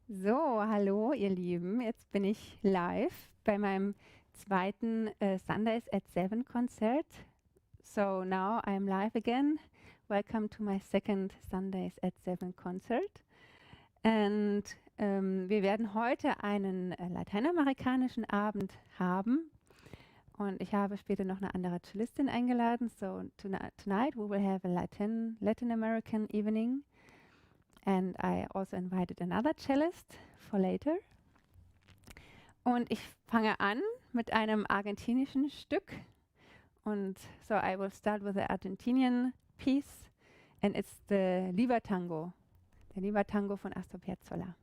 So, hallo ihr Lieben, jetzt bin ich live bei meinem zweiten Sundays at 7 Konzert. So now I'm live again. Welcome to my second Sundays at 7 Concert. Und wir werden heute einen lateinamerikanischen Abend haben. Und ich habe später noch eine andere Cellistin eingeladen. So tonight we will have a Latin American evening. And I also invited another cellist for later. Und ich fange an mit einem argentinischen Stück. Und so I will start with the Argentinian piece. And it's the Libertango. Der Libertango von Astor Piazzolla.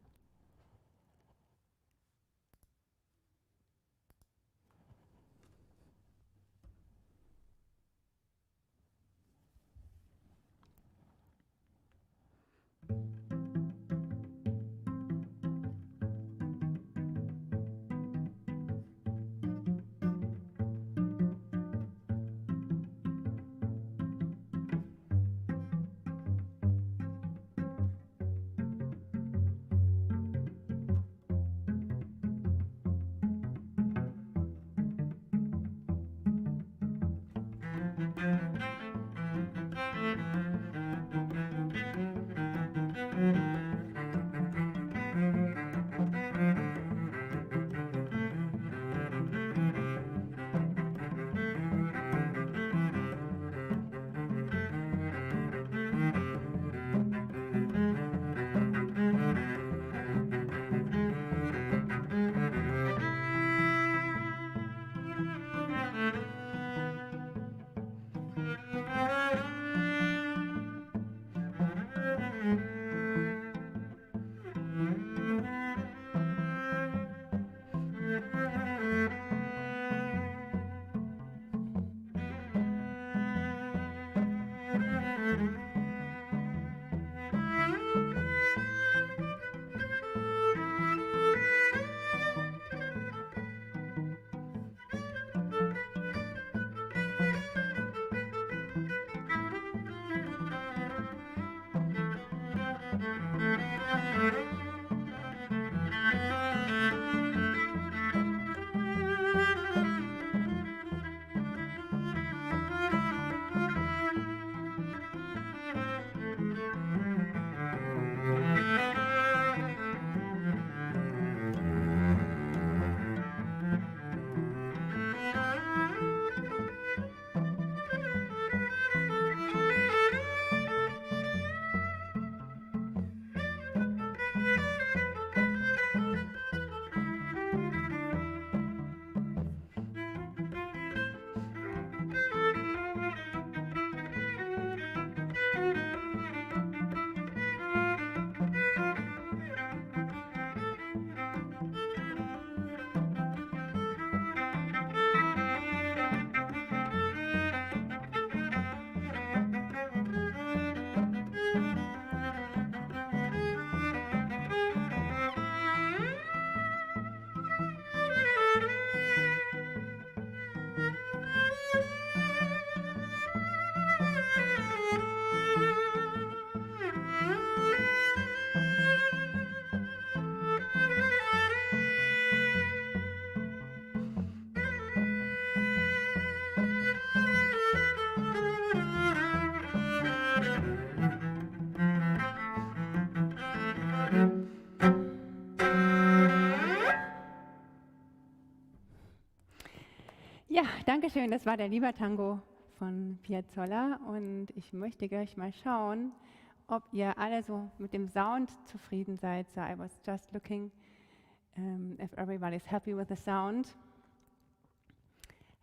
Ja, danke schön. Das war der Libertango von Piazzolla. Und ich möchte gleich mal schauen, ob ihr alle so mit dem Sound zufrieden seid. So I was just looking if everybody's happy with the sound.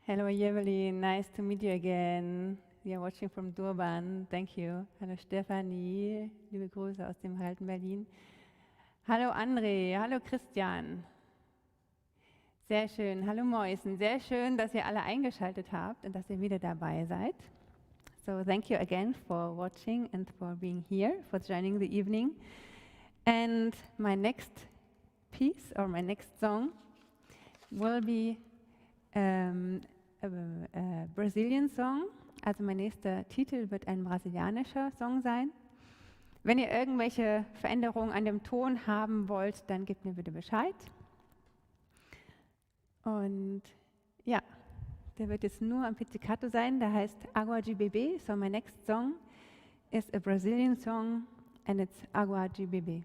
Hello, Evelyn. Nice to meet you again. You're watching from Durban. Thank you. Hallo, Stefanie. Liebe Grüße aus dem kalten Berlin. Hallo, André. Hallo, Christian. Sehr schön. Hallo Mäusen. Sehr schön, dass ihr alle eingeschaltet habt und dass ihr wieder dabei seid. So thank you again for watching and for being here, for joining the evening. And my next piece or my next song will be a Brazilian song. Also mein nächster Titel wird ein brasilianischer Song sein. Wenn ihr irgendwelche Veränderungen an dem Ton haben wollt, dann gebt mir bitte Bescheid. Und ja, der wird jetzt nur am Pizzicato sein, der heißt Agua, beber. So my next song is a Brazilian song and it's Agua, beber.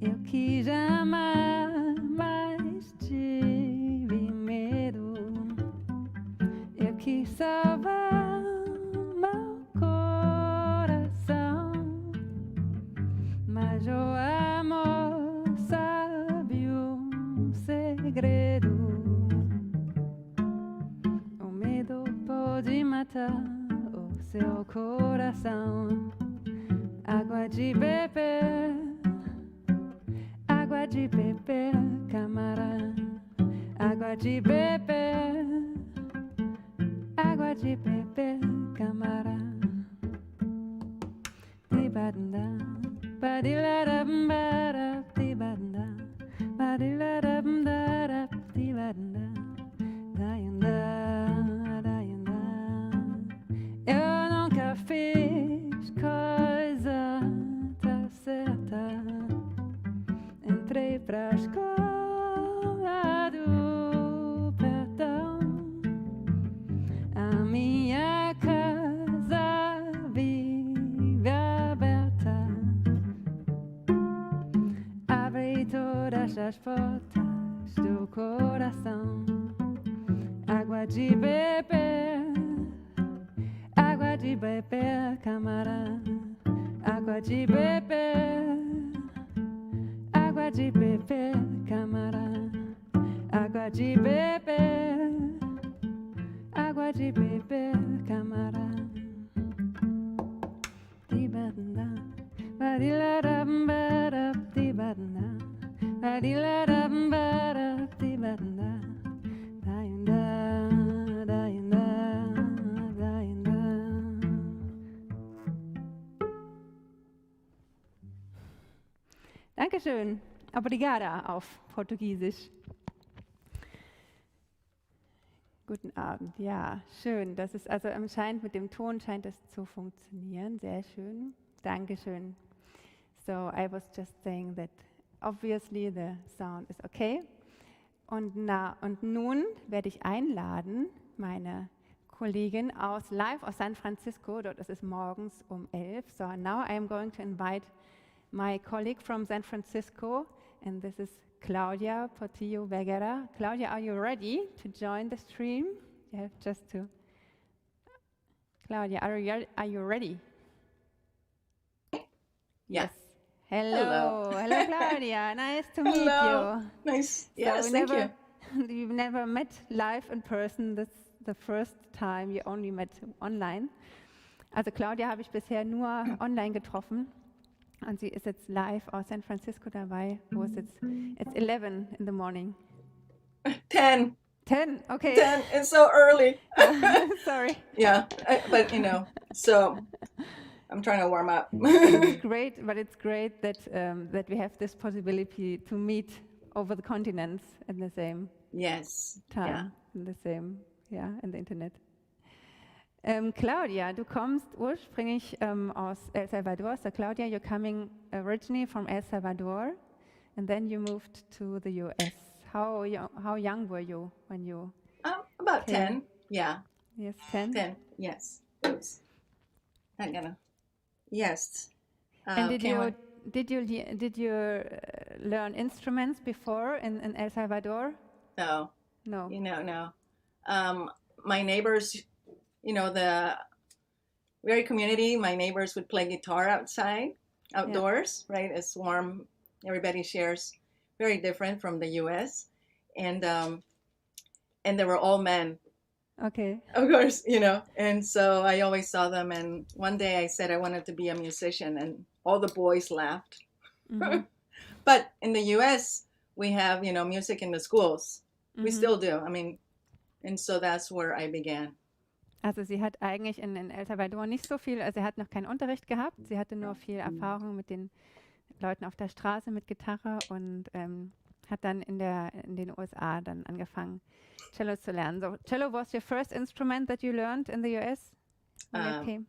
Eu que jamais tive medo, eu quis salvar meu coração, mas o amor sabe um segredo. O medo pode matar o seu coração. Água de beber, água de beber, camarada. Água de beber, água de beber, camarada. Tibanda, badiladambara, tibanda, badiladambara, tibanda, daianda, daianda. Eu nunca fiz coisa tá certa. Entrei pra escola do perdão. A minha casa vive aberta. Abre todas as portas do coração. Água de beber, água de beber, camarada. Água de beber, água de beber, camarada. Água de beber, água de beber, camarada. Tibanda, badiladambara, tibanda, badiladambara, tibanda, daianda, daianda, daianda. Dankeschön. Obrigada auf Portugiesisch. Guten Abend. Ja, schön. Das ist also anscheinend mit dem Ton scheint es zu funktionieren. Sehr schön. Dankeschön. So I was just saying that obviously the sound is okay. Und nun werde ich einladen meine Kollegin live aus San Francisco. Dort ist es morgens um 11. So now I am going to invite my colleague from San Francisco, and this is Claudia Portillo Vergara. Claudia, are you ready to join the stream? You have just to. Claudia, are you ready? Yeah. Yes. Hello. Hello, Claudia. Nice to meet Hello. you. Nice. Yes, thank you. You've never met live in person. This is the first time you only met online. Also Claudia habe ich bisher nur online getroffen. Und sie ist jetzt live aus San Francisco dabei, wo es jetzt, it's 11 in the morning. 10. 10, okay. 10, it's so early. Sorry. Yeah, but so I'm trying to warm up. It's great, but it's great that that we have this possibility to meet over the continents at the same Yes. time, Yeah. in the same, in the Internet. Claudia, du kommst ursprünglich aus El Salvador. So Claudia, you're coming originally from El Salvador, and then you moved to the US. How young were you when you About came? 10. Yeah. Yes, 10. 10. Yes. Oops. Not gonna. Yes. And did you learn instruments before in El Salvador? No. No. No. My neighbors, the very community, my neighbors would play guitar outdoors, right? It's warm. Everybody shares. Very different from the U.S. And they were all men. Okay. of course, you know. And so I always saw them. And one day I said I wanted to be a musician, and all the boys laughed. Mhm. But in the US, we have, you know, music in the schools. We Mhm. still do. I mean, and so that's where I began. Also sie hat eigentlich in El Salvador nicht so viel, also sie hat noch keinen Unterricht gehabt. Sie hatte nur viel Erfahrung mit den Leuten auf der Straße mit Gitarre und hat dann in den USA dann angefangen, Cello zu lernen. So, Cello was your first instrument that you learned in the US when you came?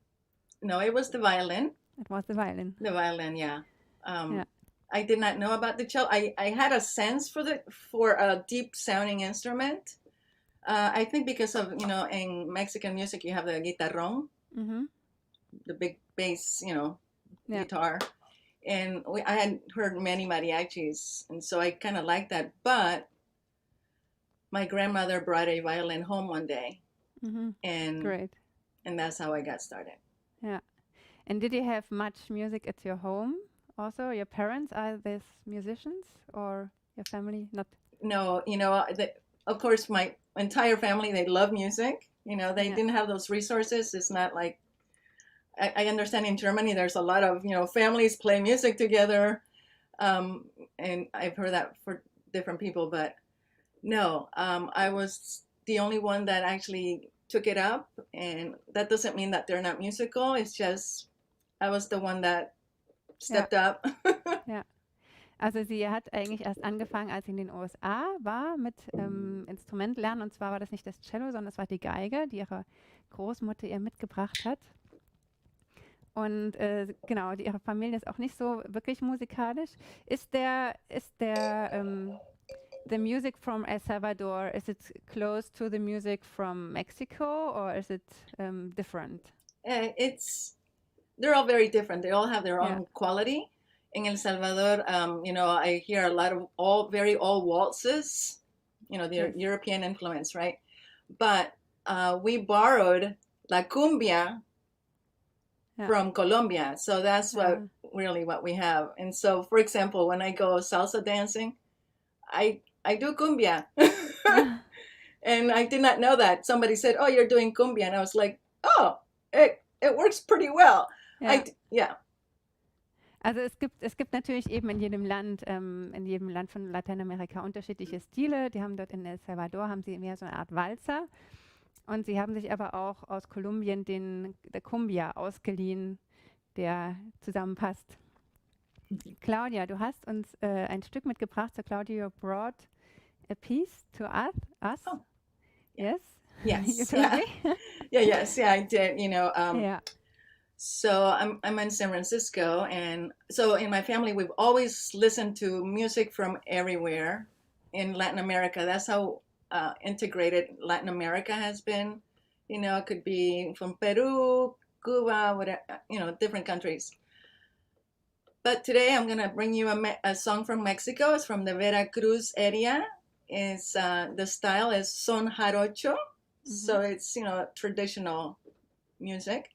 No, it was the violin. It was the violin. The violin, yeah. Yeah. I did not know about the cello. I had a sense for a deep sounding instrument. I think because of, you know, in Mexican music you have the guitarrón, the big bass, you know, guitar. And I had heard many mariachis, and so I kind of liked that. But my grandmother brought a violin home one day, and Great. And that's how I got started. Yeah. And did you have much music at your home? Also, your parents are these musicians, or your family not? No, you know, of course, my entire family, they love music. You know, they didn't have those resources. It's not like I understand in Germany, there's a lot of, you know, families play music together. And I've heard that for different people, but no, I was the only one that actually took it up. And that doesn't mean that they're not musical. It's just, I was the one that stepped up. Ja. Also sie hat eigentlich erst angefangen, als sie in den USA war, mit Instrument lernen. Und zwar war das nicht das Cello, sondern es war die Geige, die ihre Großmutter ihr mitgebracht hat. Und genau, ihre Familie ist auch nicht so wirklich musikalisch. Ist the music from El Salvador, is it close to the music from Mexico, or is it different? They're all very different. They all have their own quality. In El Salvador, you know, I hear a lot of very old waltzes, you know, the European influence, right? But we borrowed la cumbia from Colombia. So that's what we have. And so, for example, when I go salsa dancing, I do cumbia. And I did not know that. Somebody said, "Oh, you're doing cumbia." And I was like, "Oh, it works pretty well." Also es gibt natürlich eben in jedem Land von Lateinamerika unterschiedliche Stile. Die haben dort in El Salvador haben sie mehr so eine Art Walzer. Und sie haben sich aber auch aus Kolumbien der Cumbia ausgeliehen, der zusammenpasst. Claudia, du hast uns ein Stück mitgebracht. So Claudia, you brought a piece to us. Oh. Yes? Yes. Yes, I did. You know, so I'm in San Francisco, and so in my family we've always listened to music from everywhere in Latin America. That's how integrated Latin America has been. You know, it could be from Peru, Cuba, whatever, you know, different countries. But today I'm gonna bring you a song from Mexico. It's from the Veracruz area. It's the style is son jarocho, so it's, you know, traditional music.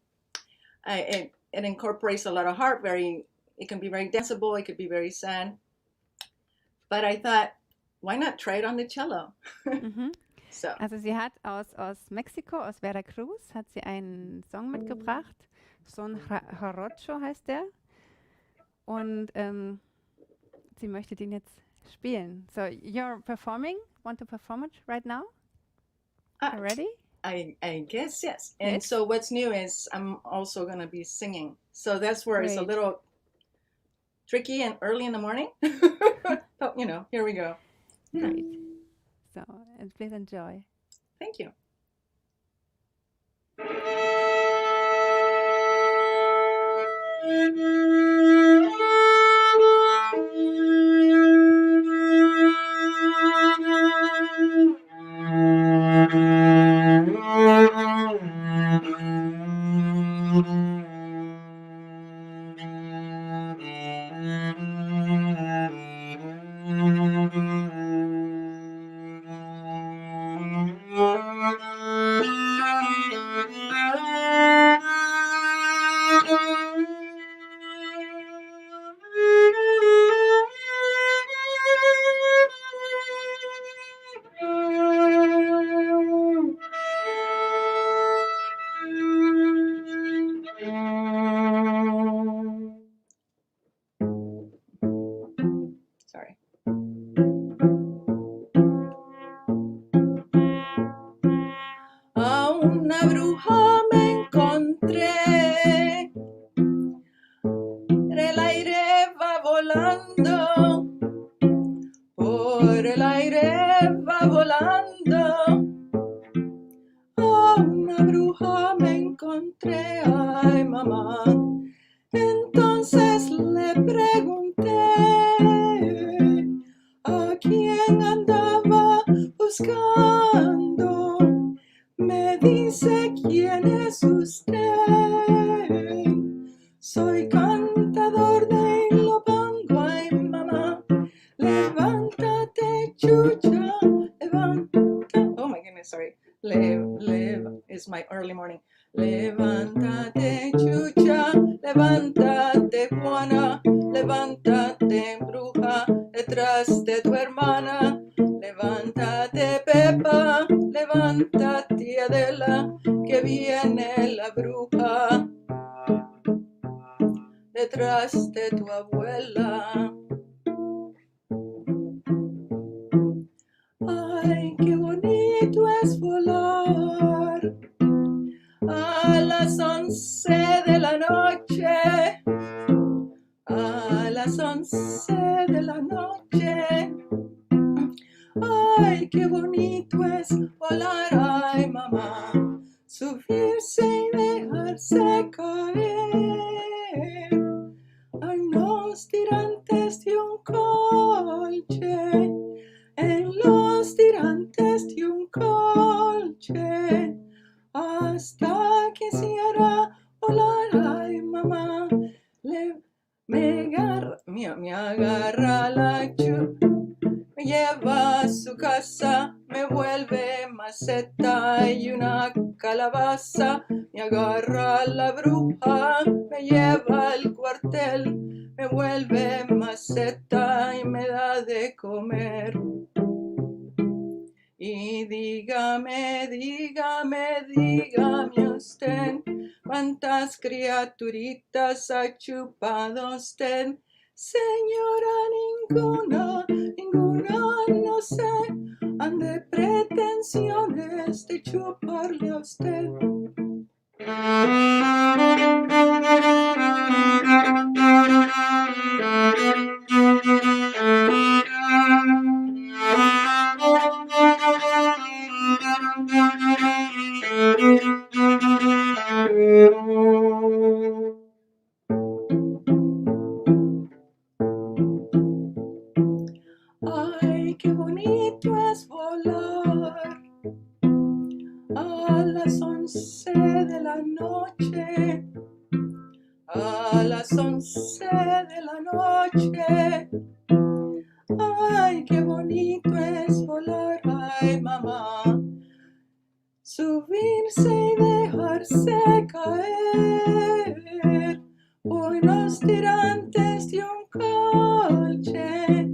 It incorporates a lot of heart. It can be very danceable. It could be very sad. But I thought, why not try it on the cello? So. Also sie hat aus Mexiko, aus Veracruz, hat sie einen Song mitgebracht. Son Jarocho heißt der. Und sie möchte den jetzt spielen. So you're performing? Want to perform it right now? You ready? I guess, yes. And so what's new is I'm also going to be singing. So that's where it's a little tricky and early in the morning. But, you know, here we go. Great. So, and please enjoy. Thank you. una bruja me encontré. El aire va volando, por el aire va volando. Oh, una bruja me encontré, ay mamá. Entonces le pregunté a quién andaba buscando. Me dice, ¿quién es usted? Soy cantador de Ilopango, ay mamá. Levántate, chucha, levanta. Oh my goodness, sorry. Live is my early morning. Levántate, chucha, levántate, Juana, levántate, bruja, detrás de tu hermana. Levántate, Pepa, levántate, Adela, que viene la bruja detrás de tu abuela. Ay, qué bonito es volar a las 11 de la noche, a las 11 de la noche. Ay, qué bonito es volar, ay mamá, subirse y dejarse caer en los tirantes de un colche, en los tirantes de un colche. Hasta quisiera volar, ay mamá, me agarra la me lleva a su casa, me vuelve maceta y una calabaza, me agarra la bruja, me lleva al cuartel, me vuelve maceta y me da de comer. Y dígame, dígame, dígame usted, ¿cuántas criaturitas ha chupado usted? Señora, ninguna, ninguna, no sé, ande pretensiones de chuparle a usted. Ay, qué bonito es volar a las 11 de la noche, a las 11 de la noche. Ay, qué bonito es volar, ay mamá, subirse y dejarse caer por los tirantes de un colche,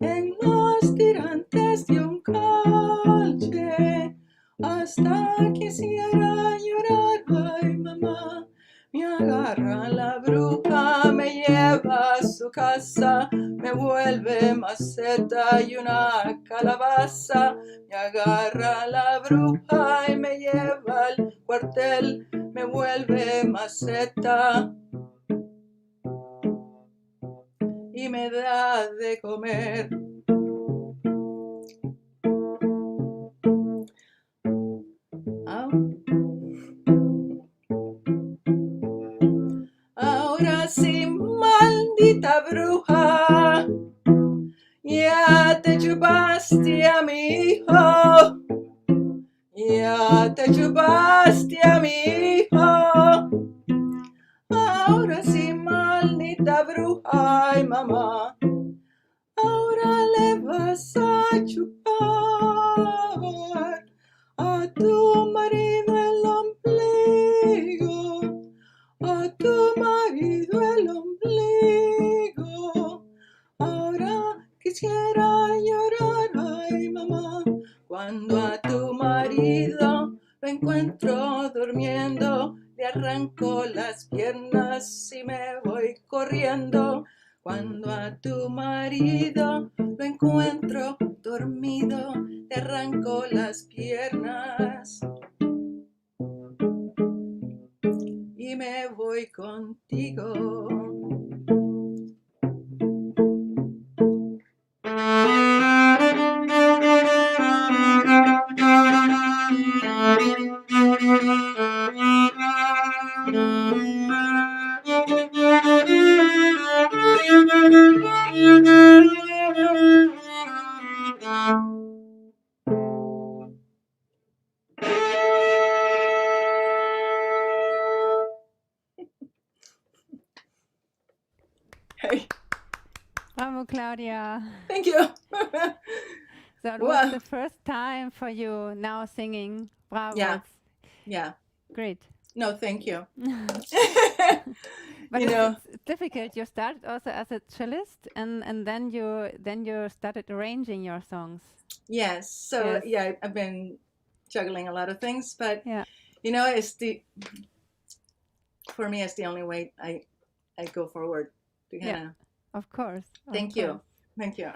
en los tirantes de un colche. Hasta quisiera llorar, ay mamá, me agarra la bruja, me lleva a su casa, me vuelve maceta y una calabaza. Me agarra la bruja y me lleva al cuartel, me vuelve maceta y me da de comer. Ahora sí, maldita bruja, ya te chupaste a mi hijo, ya te chupaste a mi hijo. Ahora sí, maldita bruja, ay mamá, ahora le vas a chupar a tu marido el ombligo, a tu marido el ombligo. Ahora quisiera llorar, ay mamá, cuando a tu marido lo encuentro durmiendo, le arranco las piernas y me voy corriendo. Cuando a tu marido lo encuentro dormido, le arranco las piernas y me voy contigo. Hey. Bravo, Claudia. Thank you. So it Wow. was the first time for you now singing. Bravo. Yeah. It's Yeah. great. No, thank you. But You know, it's difficult. You started also as a cellist, and then you started arranging your songs. yes. So Yes. yeah, I've been juggling a lot of things, but Yeah. you know, for me, it's the only way I go forward. To Ja, kinda, of course. thank you. Thank you.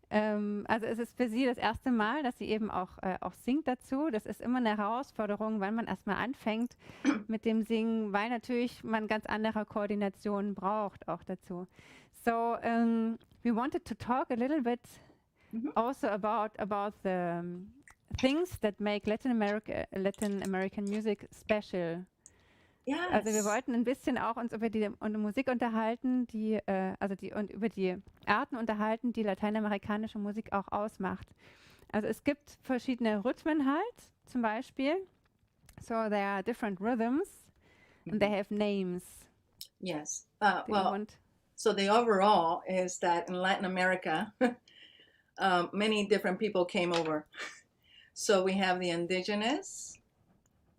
Also es ist für sie das erste Mal, dass sie eben auch singt dazu. Das ist immer eine Herausforderung, wenn man erstmal anfängt mit dem Singen, weil natürlich man ganz andere Koordinationen braucht auch dazu. So we wanted to talk a little bit also about the things that make Latin American music special. Yes. Also wir wollten ein bisschen auch uns über die Musik unterhalten, und über die Arten unterhalten, die lateinamerikanische Musik auch ausmacht. Also es gibt verschiedene Rhythmen halt, zum Beispiel. So there are different rhythms and they have names. Yes. So the overall is that in Latin America, many different people came over. So we have the indigenous,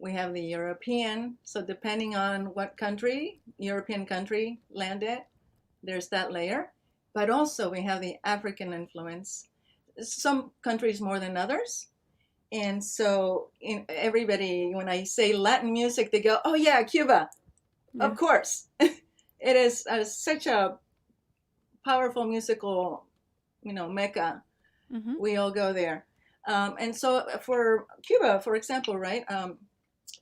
we have the European. So depending on what country, European country landed, there's that layer. But also we have the African influence. Some countries more than others. And so everybody, when I say Latin music, they go, oh yeah, Cuba. Yeah. Of course. It is such a powerful musical, mecca. Mm-hmm. We all go there. And so for Cuba, for example, right,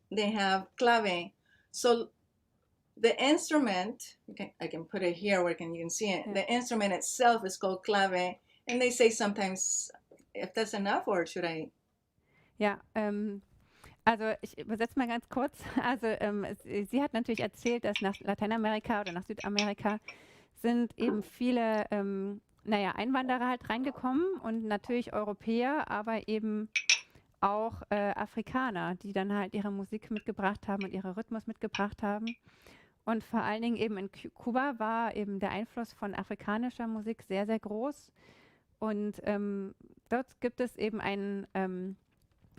they have clave. So the instrument, I can put it here where you can see it. Yeah. The instrument itself is called clave. And they say sometimes if that's enough, or should I? Ja, also ich übersetze mal ganz kurz. Also sie hat natürlich erzählt, dass nach Lateinamerika oder nach Südamerika sind eben viele Einwanderer halt reingekommen und natürlich Europäer, aber eben auch Afrikaner, die dann halt ihre Musik mitgebracht haben und ihren Rhythmus mitgebracht haben. Und vor allen Dingen eben in Kuba war eben der Einfluss von afrikanischer Musik sehr, sehr groß. Und dort gibt es eben einen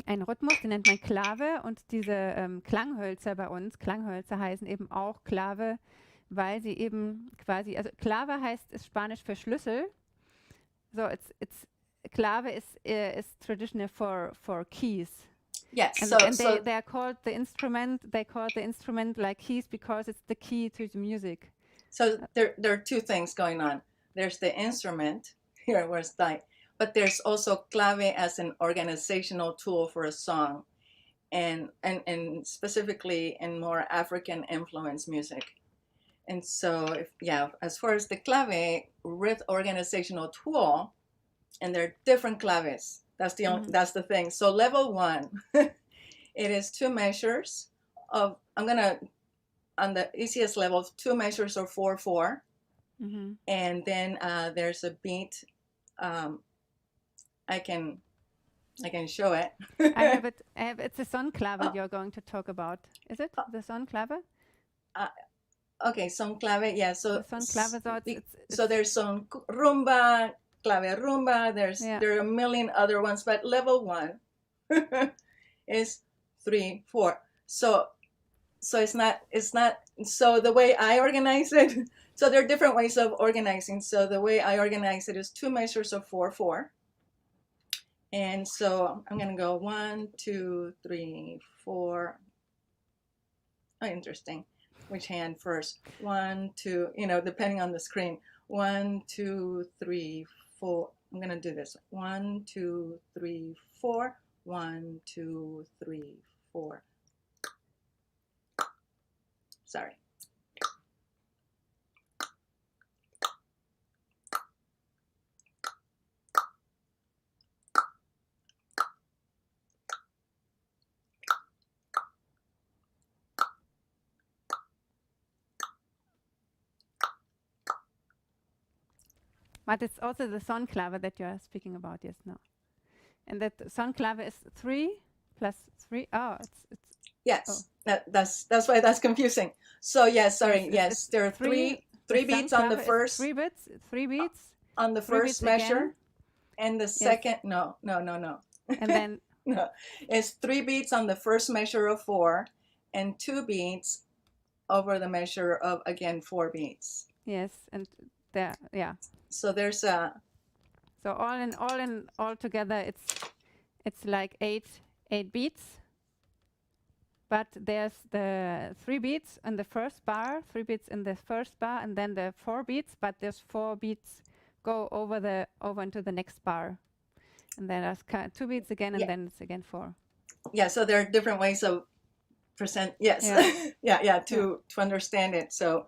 Rhythmus, den nennt man Clave, und diese Klanghölzer bei uns, Klanghölzer heißen eben auch Clave, weil sie eben quasi, also Clave ist Spanisch für Schlüssel. So it's Clave is traditional for keys. Yes. And they are called the instrument. They call the instrument like keys because it's the key to the music. So there are two things going on. There's the instrument here, where's that? But there's also clave as an organizational tool for a song, and specifically in more African influenced music. And so, as far as the clave with organizational tool, and there are different claves. That's the thing. So level 1, it is 2 measures of. On the easiest level, 2 measures of 4/4, and then there's a beat. I can show it. I have it. It's a sonclave you're going to talk about. Is it the sonclave? Okay, sonclave. Yeah. So sonclave. So there's son rumba, clave rumba. There are a million other ones, but level 1 is 3, 4. So it's not. So the way I organize it. So there are different ways of organizing. So the way I organize it is 2 measures of 4/4. And so I'm going to go 1, 2, 3, 4. Oh, interesting. Which hand first? 1, 2, depending on the screen. 1, 2, 3, 4. I'm going to do this. 1, 2, 3, 4. 1, 2, 3, 4. Sorry. But it's also the Sonclave that you are speaking about, yes, now. And that Sonclave is 3 plus 3. Oh, it's yes. Oh. That's why that's confusing. So yes, sorry. Yes, there are three beats on the first. 3 beats. 3 beats on the first measure, again. And the second. Yes. No. And then no, it's 3 beats on the first measure of 4, and 2 beats over the measure of again 4 beats. Yes, and there, yeah. So there's a. So all together, it's like 8 beats. But there's the 3 beats in the first bar, 3 beats in the first bar, and then the 4 beats. But there's 4 beats go over into the next bar, and then there's 2 beats again, and then it's again 4. Yeah. So there are different ways of present. Yes. Yeah. To understand it. So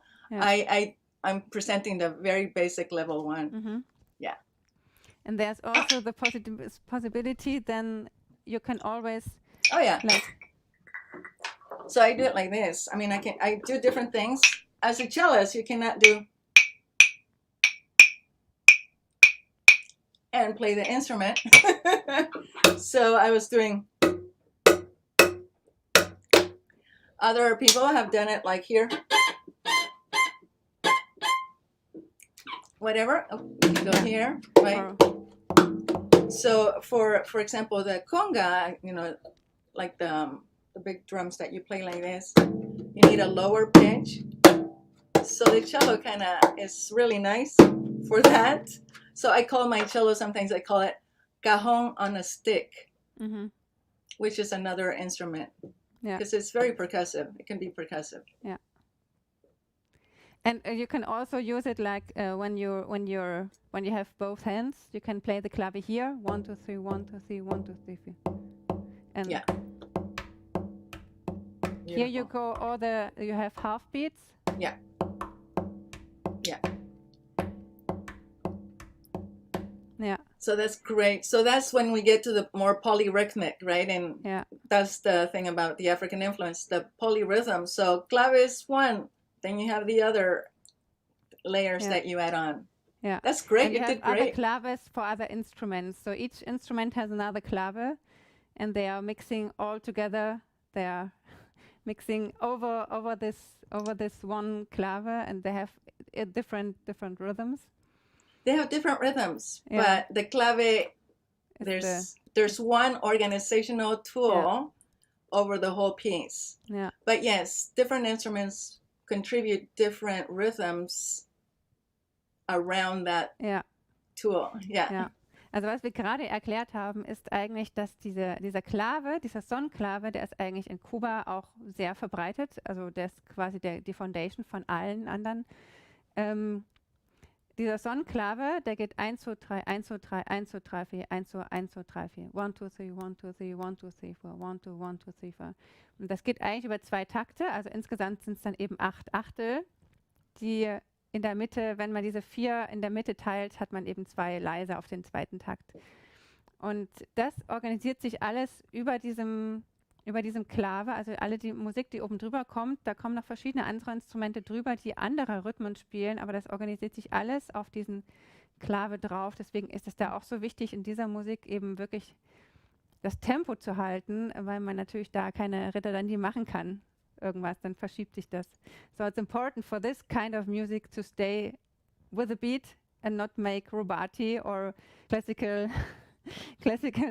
I'm presenting the very basic level 1. Mm-hmm. Yeah. And there's also the possibility. Then you can always. Oh yeah. Like, so I do it like this. I mean, I do different things. As a cellist, you cannot do and play the instrument. So I was doing. Other people have done it like here. Whatever. You can go here, right? So for example, the conga, like the big drums that you play like this, you need a lower pitch. So the cello kind of is really nice for that. So I call my cello, sometimes I call it cajon on a stick, mm-hmm. which is another instrument. Yeah. Because it's very percussive. It can be percussive. Yeah. And you can also use it like when you have both hands, you can play the clave here, 1 2 3 1 2 3 1 2 3 4. And yeah. Here you go you have half beats. Yeah. Yeah. Yeah. So that's great. So that's when we get to the more polyrhythmic, right? And that's the thing about the African influence, the polyrhythm. So clave is 1, then you have the other layers that you add on. Yeah. That's great. And you did have great. Other claves for other instruments. So each instrument has another clave, and they are mixing all together. They are mixing over this one clave, and they have different rhythms. They have different rhythms, but the clave, there's one organizational tool over the whole piece. Yeah. But yes, different instruments contribute different rhythms around that tool. Yeah. Ja. Also was wir gerade erklärt haben, ist eigentlich, dass dieser Clave, dieser Sonclave, der ist eigentlich in Kuba auch sehr verbreitet. Also der ist quasi die Foundation von allen anderen. Dieser Sonclave, der geht 1, 2, 3, 1, 2, 3, 1, 2, 3, 4, 1, 2, 1, 2, 3, 4, 1, 2, 3, 1, 2, 3, 1, 2, 3, 4, 1, 2, 1, 2, 3, 4. Und das geht eigentlich über 2 Takte, also insgesamt sind es dann eben 8 Achtel, die in der Mitte, wenn man diese 4 in der Mitte teilt, hat man eben 2 leise auf den zweiten Takt. Und das organisiert sich alles über diesem Clave, also alle die Musik, die oben drüber kommt, da kommen noch verschiedene andere Instrumente drüber, die andere Rhythmen spielen, aber das organisiert sich alles auf diesen Clave drauf. Deswegen ist es da auch so wichtig, in dieser Musik eben wirklich das Tempo zu halten, weil man natürlich da keine Ritterdandy machen kann. Irgendwas, dann verschiebt sich das. So it's important for this kind of music to stay with a beat and not make rubati or classical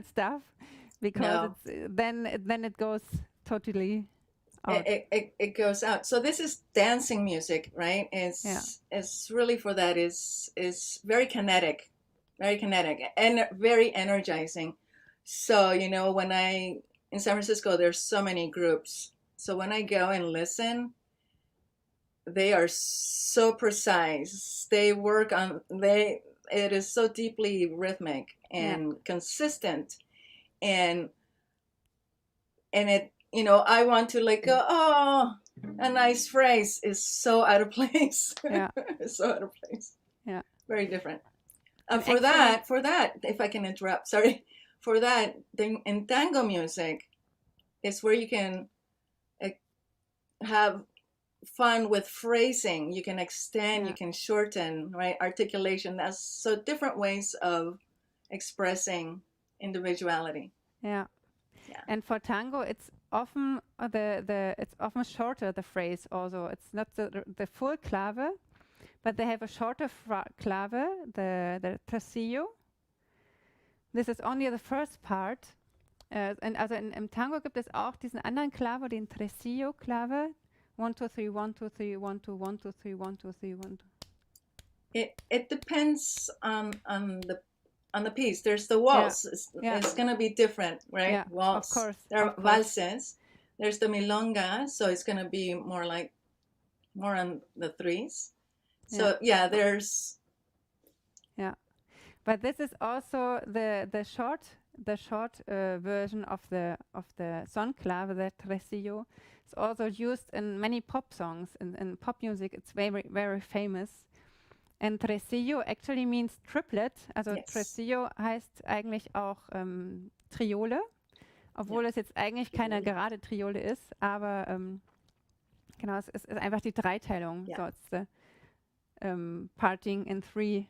stuff. Because then it goes totally out. It goes out. So this is dancing music, right? It's really for that. Is very kinetic, and very energizing. So when in San Francisco, there's so many groups. So when I go and listen, they are so precise. They work on it is so deeply rhythmic and consistent. And it, I want to go, oh, a nice phrase is so out of place. Yeah. It's so out of place. Yeah. Very different. And For that, if I can interrupt, sorry. For that, in tango music, it's where you can have fun with phrasing. You can extend, you can shorten, right? Articulation. That's so different ways of expressing individuality. Yeah. And for tango, it's often it's often shorter, the phrase also. It's not the full clave, but they have a shorter clave, the tresillo. This is only the first part. Und also im Tango gibt es auch diesen anderen Clave, den tresillo clave. 1, 2, 3, 1, 2, 3, 1, 2, 1, 2, 3, 1, 2, 3, 1, 2. It depends on the piece. There's the waltz. It's going to be different, right? Yeah, waltz. of course. There are valses. There's the milonga, so it's going to be more on the threes. So there's. Yeah, but this is also the short version of the son clave, the tresillo. It's also used in many pop songs. In pop music, it's very, very famous. And tresillo actually means triplet. Also tresillo heißt eigentlich auch Triole, obwohl es jetzt eigentlich keine gerade Triole ist, aber genau, es ist einfach die Dreiteilung. So it's the parting in three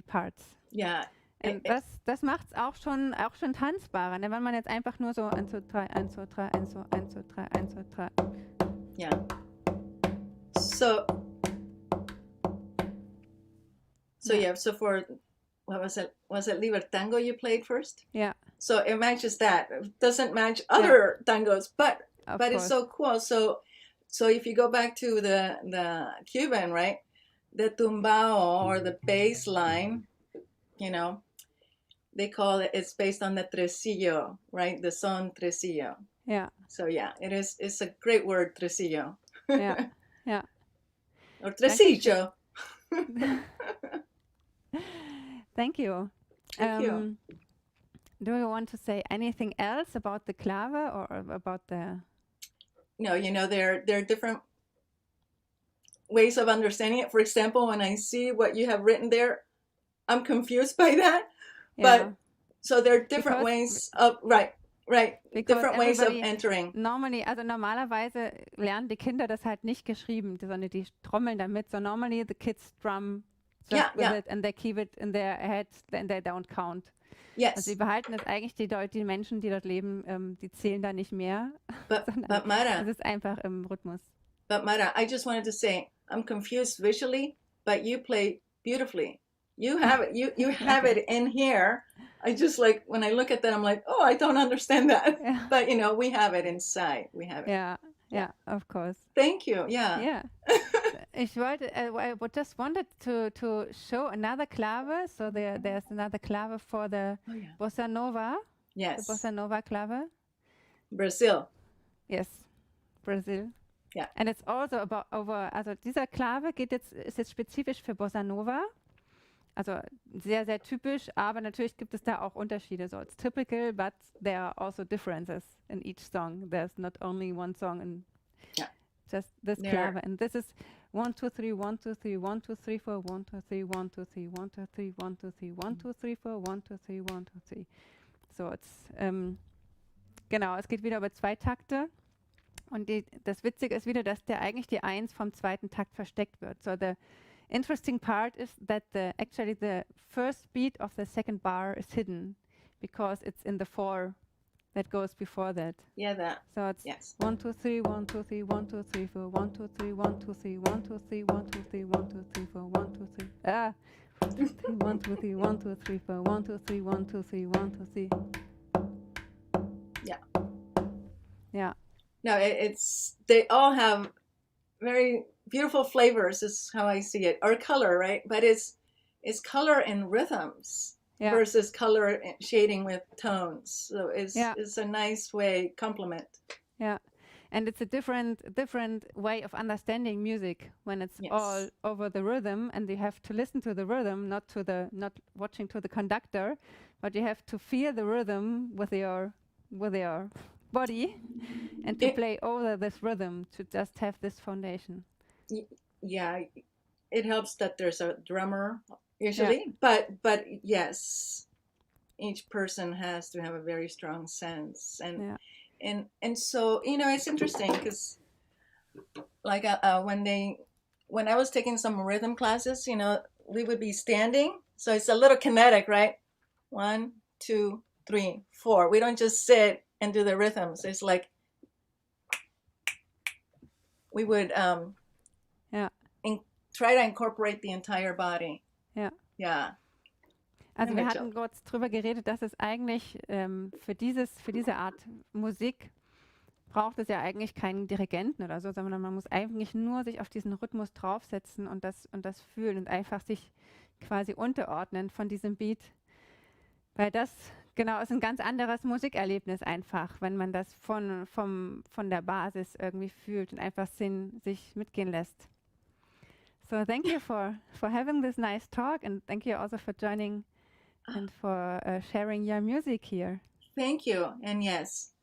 parts. Ja. Und das macht es auch schon tanzbarer, ne? Wenn man jetzt einfach nur so 1, 2, 3, 1, 2, 3, 1, 2, 1, 2, 3, 1, 2, 3. Yeah. So for what was it? Was it Libertango you played first? Yeah. So it matches that. It doesn't match other tangos, but it's so cool. So if you go back to the Cuban, right? The tumbao or the bass line, you know, they call it's based on the tresillo, right? The son tresillo. Yeah. So it's a great word, tresillo. Yeah. Yeah. Or tresillo. Thank you. Thank you. Do you want to say anything else about the clave or about the? No, there are different ways of understanding it. For example, when I see what you have written there, I'm confused by that. Yeah. But so there are different ways of right. Different ways of entering. Normalerweise lernen die Kinder das halt nicht geschrieben, sondern die trommeln damit. So normally the kids drum just with it and they keep it in their heads and they don't count. Yes. Also sie behalten es eigentlich, die Menschen, die dort leben, die zählen da nicht mehr. But Mara, es ist einfach im Rhythmus. But Mara, I just wanted to say, I'm confused visually, but you play beautifully. You have it. You have it in here. I just when I look at that, I'm like, oh, I don't understand that. Yeah. But we have it inside. We have it. Yeah, of course. Thank you. Yeah. Yeah. I just wanted to show another clave. So there's another clave for the bossa nova. Yes. The bossa nova clave. Brazil. Yes, Brazil. Yeah. And it's also also dieser Clave ist jetzt spezifisch für Bossa Nova. Also sehr, sehr typisch, aber natürlich gibt es da auch Unterschiede. So it's typical, but there are also differences in each song. There's not only one song and just this clave. And this is 1, 2, 3, 1, 2, 3, 1, 2, 3, 4, 1, 2, 3, 1, 2, 3, 1, 2, 3, 1, 2, 3, 1, 2, 3, 4, 1, 2, 3, 1, 2, 3. So it's, genau, es geht wieder über 2 Takte. Und das Witzige ist wieder, dass eigentlich die 1 vom zweiten Takt versteckt wird. So the interesting part is that actually the first beat of the second bar is hidden because it's in the 4 that goes before that. Yeah, that. So it's 1, 2, 3, 1, 2, 3, 1, 2, 3, 4, 1, 2, 3, 1, 2, 3, 1, 2, 3, 1, 2, 3, 1, 2, 3, 4, 1, 2, 3. 1, 2, 3, 1, 2, 3, 4, 1, 2, 3, 1, 2, 3, 1, 2, 3. Yeah. Yeah. No, they all have very beautiful flavors is how I see it, or color, right? But it's color and rhythms versus color shading with tones. So it's a nice way complement. Yeah, and it's a different way of understanding music when it's all over the rhythm, and you have to listen to the rhythm, not watching to the conductor, but you have to feel the rhythm with your body and to play over this rhythm, to just have this foundation. Yeah, it helps that there's a drummer usually, but yes, each person has to have a very strong sense, and so it's interesting because like when I was taking some rhythm classes, we would be standing, so it's a little kinetic, right? 1, 2, 3, 4. We don't just sit and do the rhythms. It's like we would try to incorporate the entire body. Ja. Also wir hatten kurz drüber geredet, dass es eigentlich für diese Art Musik braucht es ja eigentlich keinen Dirigenten oder so, sondern man muss eigentlich nur sich auf diesen Rhythmus draufsetzen und das fühlen und einfach sich quasi unterordnen von diesem Beat. Weil das genau ist ein ganz anderes Musikerlebnis einfach, wenn man das von der Basis irgendwie fühlt und einfach sich mitgehen lässt. So thank you for having this nice talk, and thank you also for joining and for sharing your music here. Thank you, and yes,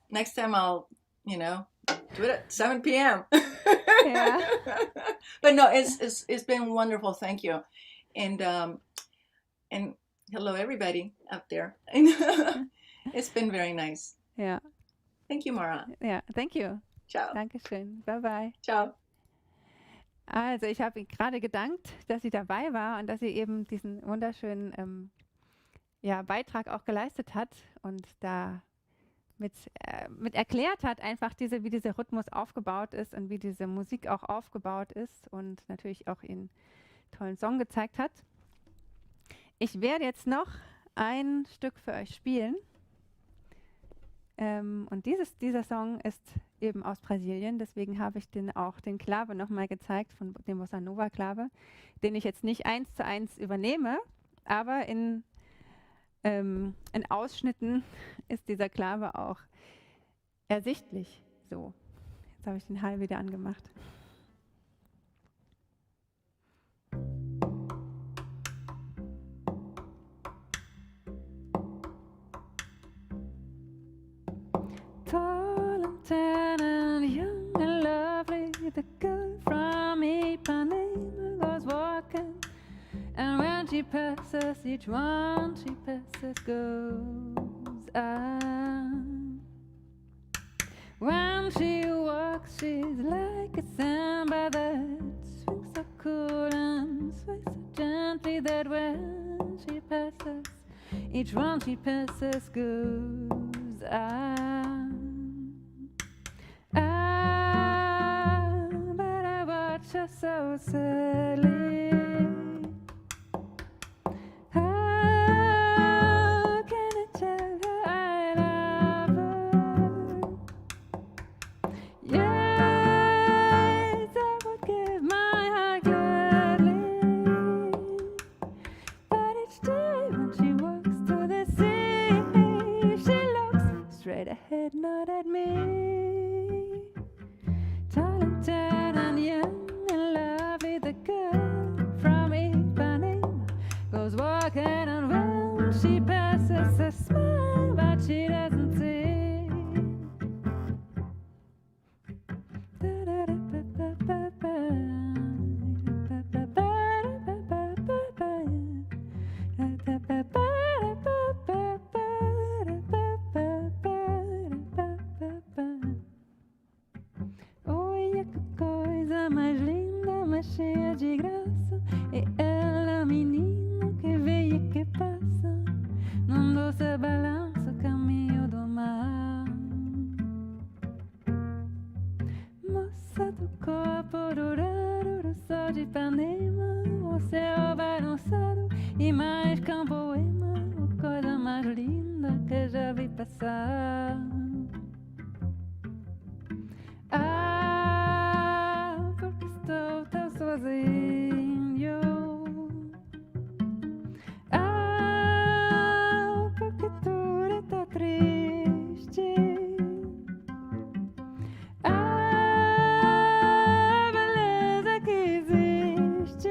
next time I'll, do it at 7 p.m. Yeah. But no, it's been wonderful. Thank you, and hello everybody out there. It's been very nice. Yeah. Thank you, Mara. Yeah. Thank you. Ciao. Dankeschön. Bye bye. Ciao. Also ich habe Ihnen gerade gedankt, dass sie dabei war und dass sie eben diesen wunderschönen Beitrag auch geleistet hat und da mit erklärt hat, einfach wie dieser Rhythmus aufgebaut ist und wie diese Musik auch aufgebaut ist und natürlich auch ihren tollen Song gezeigt hat. Ich werde jetzt noch ein Stück für euch spielen. Und dieser Song ist eben aus Brasilien, deswegen habe ich den Clave nochmal gezeigt, von dem Bossa Nova Clave, den ich jetzt nicht 1:1 übernehme, aber in Ausschnitten ist dieser Clave auch ersichtlich. So, jetzt habe ich den Hall wieder angemacht. Tall and tan and young and lovely, the girl from Ipanema goes walking, and when she passes, each one she passes goes on. When she walks, she's like a samba that swings so cool and sways so gently that when she passes, each one she passes goes on. But I watch her so silly. How can I tell her I love her? Yes, I would give my heart gladly. But each day when she walks to the sea, she looks straight ahead, not at me. Talented and young and lovely, the girl from Ipanema goes walking, and when she passes, a smile, but she doesn't see. Olha que coisa mais linda, mais cheia de graça. E ela, menina que veio e que passa, num doce balanço, caminho do mar. Moça do corpo dourado do sol de Ipanema, o céu balançado e mais que um poema, a coisa mais linda que já vi passar. Porque estou tão sozinho. Porque tudo é tão triste. A beleza que existe,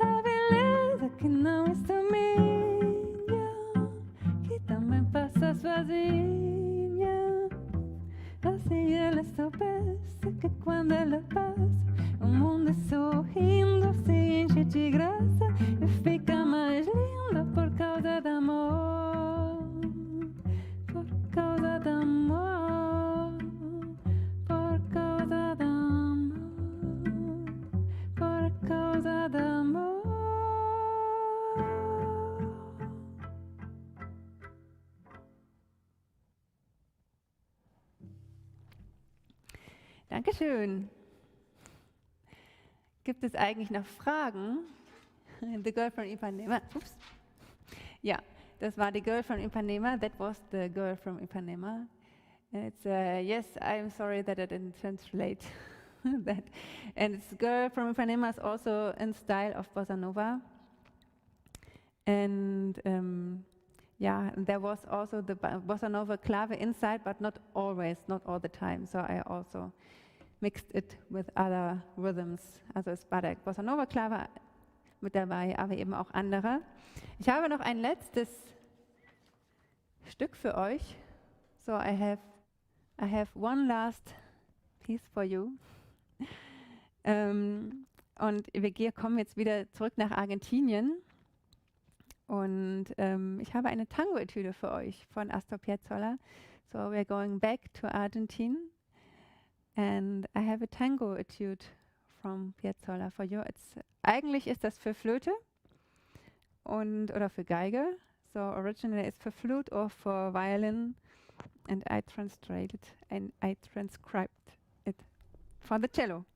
a beleza que não é só minha, que também passa a sua se ela soubesse que quando ela passa, o mundo sorrindo se enche de graça e fica mais linda por causa do amor. Por causa do amor. Por causa do amor. Por causa do amor. Dankeschön. Gibt es eigentlich noch Fragen? The Girl from Ipanema. Ups. Ja, das war die Girl from Ipanema. That was the Girl from Ipanema. And it's yes, I'm sorry that I didn't translate that. And it's Girl from Ipanema is also in style of bossa nova. And yeah, there was also the bossa nova clave inside, but not always, not all the time. So I also mixed it with other rhythms. Also es war der bossa nova clave mit dabei, aber eben auch andere. Ich habe noch ein letztes Stück für euch. So I have one last piece for you. Und wir kommen jetzt wieder zurück nach Argentinien. Und ich habe eine Tango Etude für euch von Astor Piazzolla. So we're going back to Argentina. And I have a Tango Etude from Piazzolla for you. Eigentlich ist das für Flöte oder für Geige. So originally it's for flute or for violin. And I transcribed it for the cello.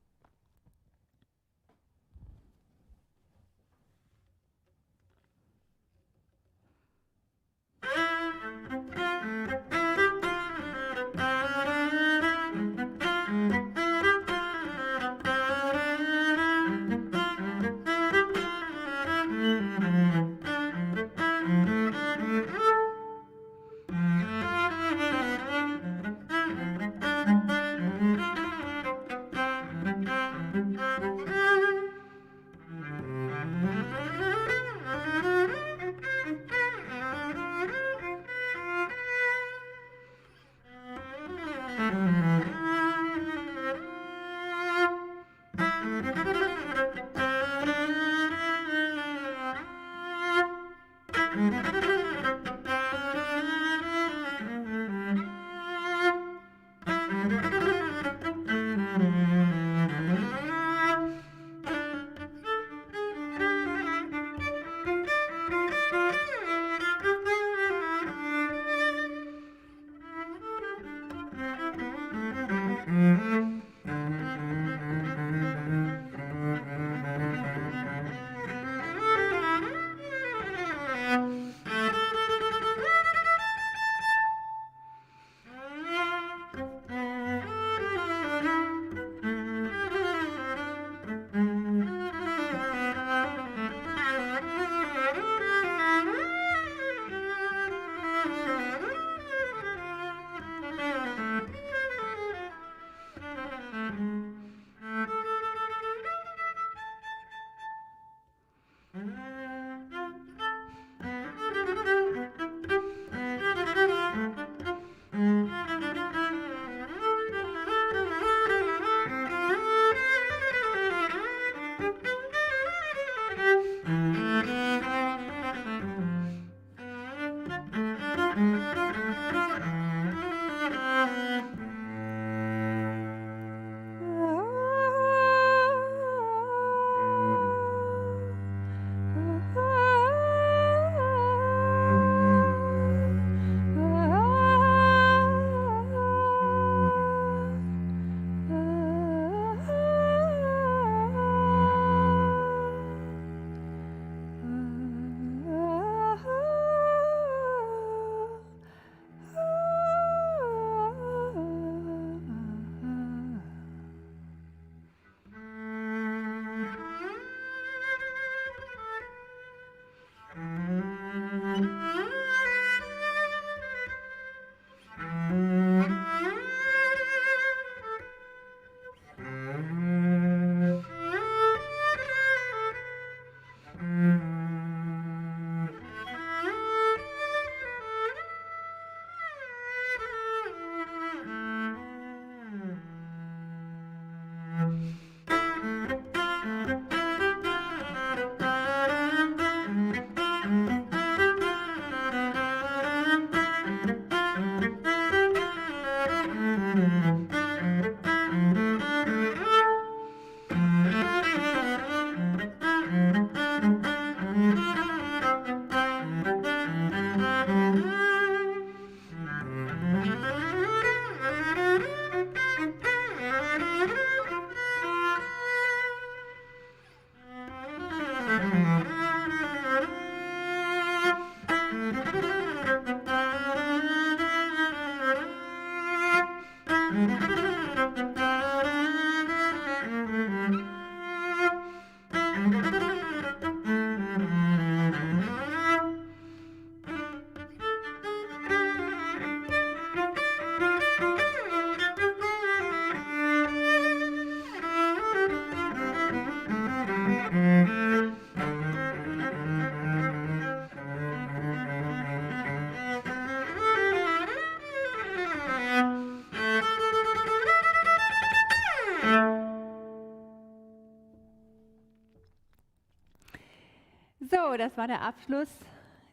So, das war der Abschluss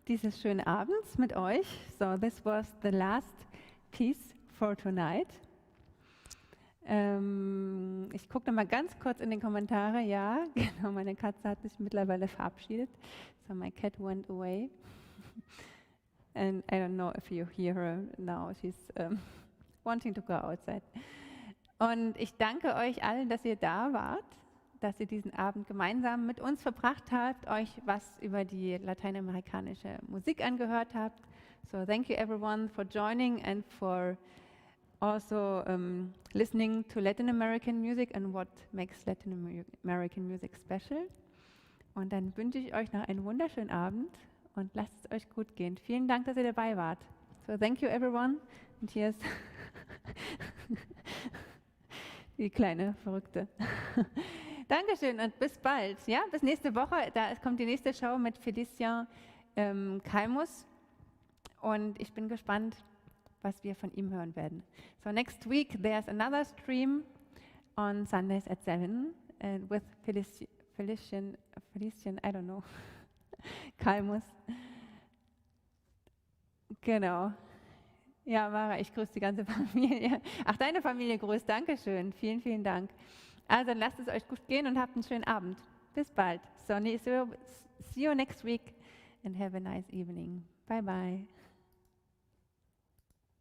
dieses schönen Abends mit euch. So, this was the last piece for tonight. Ich gucke noch mal ganz kurz in den Kommentare. Ja, genau, meine Katze hat sich mittlerweile verabschiedet. So, my cat went away. And I don't know if you hear her now. She's wanting to go outside. Und ich danke euch allen, dass ihr da wart, dass ihr diesen Abend gemeinsam mit uns verbracht habt, euch was über die lateinamerikanische Musik angehört habt. So thank you everyone for joining and for also listening to Latin American music and what makes Latin American music special. Und dann wünsche ich euch noch einen wunderschönen Abend und lasst es euch gut gehen. Vielen Dank, dass ihr dabei wart. So thank you everyone. Und hier ist die kleine Verrückte. Dankeschön und bis bald. Ja, bis nächste Woche. Da kommt die nächste Show mit Felicien Kalmus. Und ich bin gespannt, was wir von ihm hören werden. So next week there's another stream on Sundays at 7 with Felician, I don't know, Kalmus. Genau. Ja, Mara, ich grüße die ganze Familie. Ach, deine Familie grüßt. Dankeschön. Vielen, vielen Dank. Also dann lasst es euch gut gehen und habt einen schönen Abend. Bis bald. So, see you next week and have a nice evening. Bye, bye.